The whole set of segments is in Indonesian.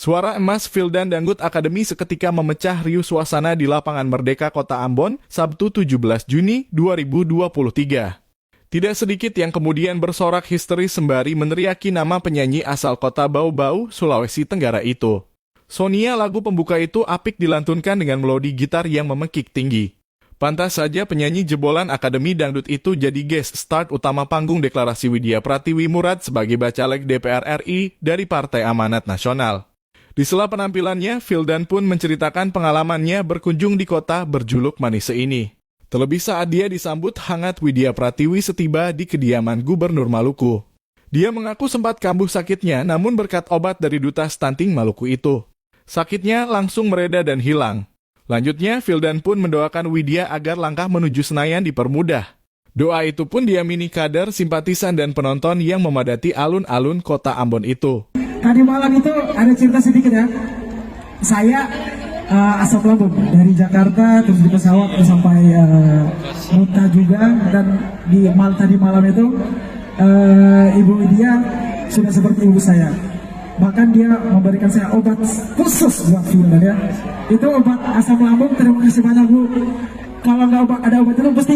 Suara emas Vildan Dangdut Academy seketika memecah riuh suasana di lapangan Merdeka Kota Ambon, Sabtu 17 Juni 2023. Tidak sedikit yang kemudian bersorak histeris sembari meneriaki nama penyanyi asal kota Bau-Bau, Sulawesi Tenggara itu. Sonia, lagu pembuka itu apik dilantunkan dengan melodi gitar yang memekik tinggi. Pantas saja penyanyi jebolan Akademi Dangdut itu jadi guest start utama panggung deklarasi Widya Pratiwi Murad sebagai Bacalek DPR RI dari Partai Amanat Nasional. Di sela penampilannya, Vildan pun menceritakan pengalamannya berkunjung di kota berjuluk Manise ini. Terlebih saat dia disambut hangat Widya Pratiwi setiba di kediaman Gubernur Maluku. Dia mengaku sempat kambuh sakitnya, namun berkat obat dari Duta Stunting Maluku itu, sakitnya langsung mereda dan hilang. Lanjutnya, Vildan pun mendoakan Widya agar langkah menuju Senayan dipermudah. Doa itu pun diamini kader, simpatisan, dan penonton yang memadati alun-alun kota Ambon itu. Tadi malam itu ada cerita sedikit ya. Saya asal Lampung dari Jakarta terus di pesawat terus sampai Muta juga, dan tadi malam itu Ibu Widya sudah seperti ibu saya. Bahkan dia memberikan saya obat khusus buat Vildan ya. Itu obat asam lambung, terima kasih banyak Bu. Kalau nggak ada obat itu pasti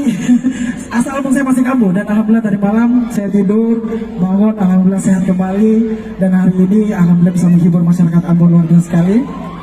asam lambung saya masih kambuh. Dan alhamdulillah tadi malam saya tidur, bangun, alhamdulillah sehat kembali. Dan hari ini alhamdulillah bisa menghibur masyarakat Ambon luar biasa sekali.